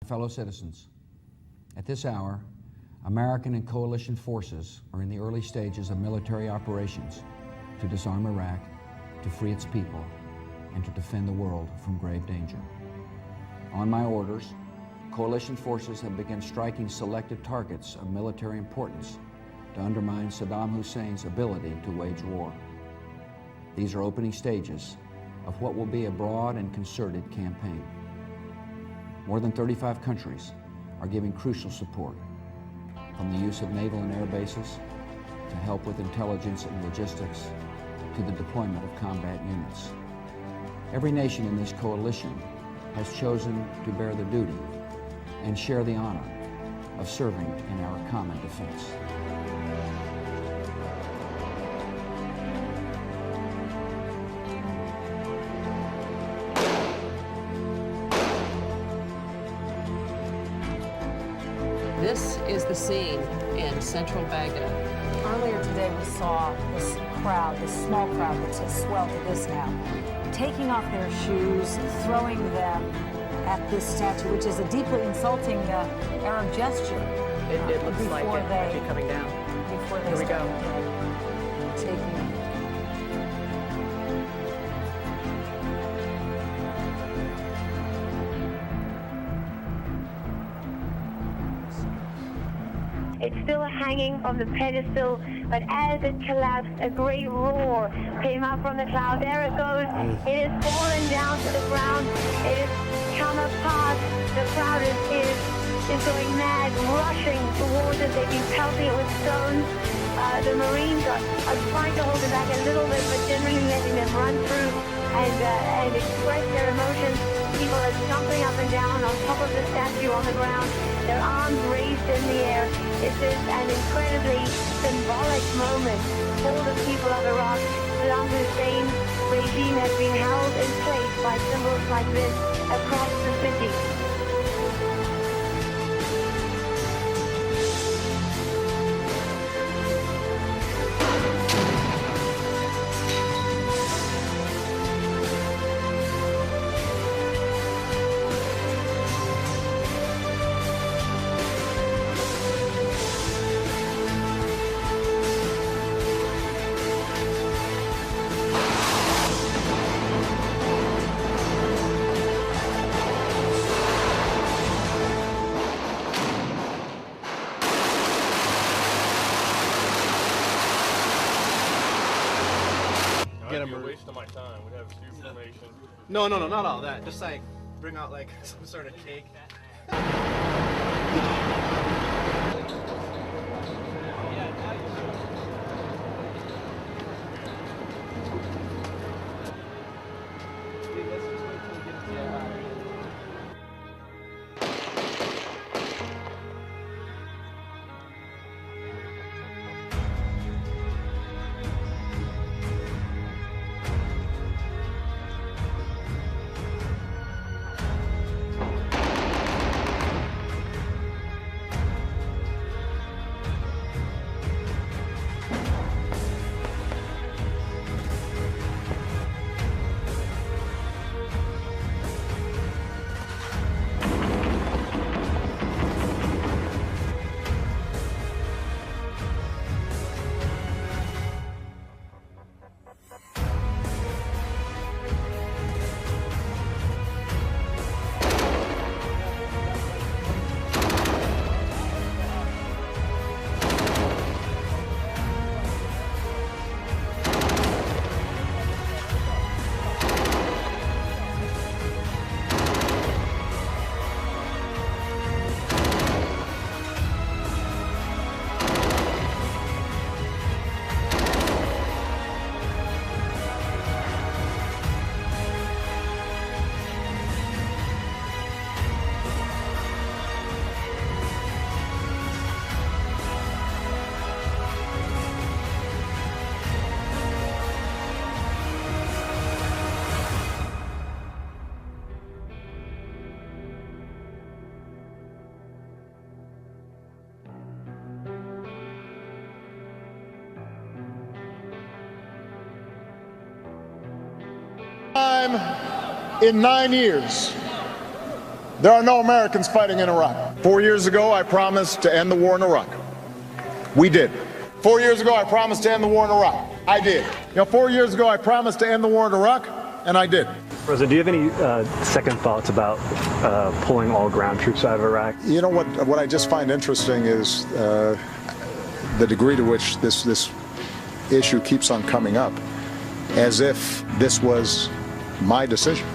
Fellow citizens, at this hour, American and coalition forces are in the early stages of military operations to disarm Iraq, to free its people, and to defend the world from grave danger. On my orders, coalition forces have begun striking selected targets of military importance to undermine Saddam Hussein's ability to wage war. These are opening stages of what will be a broad and concerted campaign. More than 35 countries are giving crucial support, from the use of naval and air bases to help with intelligence and logistics to the deployment of combat units. Every nation in this coalition has chosen to bear the duty and share the honor of serving in our common defense. This is the scene in central Baghdad. Earlier today, we saw this crowd, this small crowd that's swelled to this now, taking off their shoes, throwing them at this statue, which is a deeply insulting Arab gesture. It looks like it might be coming down. Before they Here we go. Taking It's still hanging on the pedestal, but as it collapsed, a great roar came up from the cloud. There it goes. It has fallen down to the ground. It has come apart. The crowd is going mad, rushing towards it. They've been pelting it with stones. The Marines are trying to hold it back a little bit, but generally letting them run through and express their emotions. People are jumping up and down on top of the statue on the ground, their arms raised in the air. This is an incredibly symbolic moment for the people of Iraq. Saddam Hussein's regime has been held in place by symbols like this across the city. You're wasting my time. We'd have due information. No, not all that. Just like bring out like some sort of cake. In 9 years There are no Americans fighting in Iraq. 4 years ago, I promised to end the war in Iraq. We did. 4 years ago, I promised to end the war in Iraq. I did. 4 years ago, I promised to end the war in Iraq, and I did. President, do you have any second thoughts about pulling all ground troops out of Iraq? You know what I just find interesting is the degree to which this issue keeps on coming up, as if this was my decision.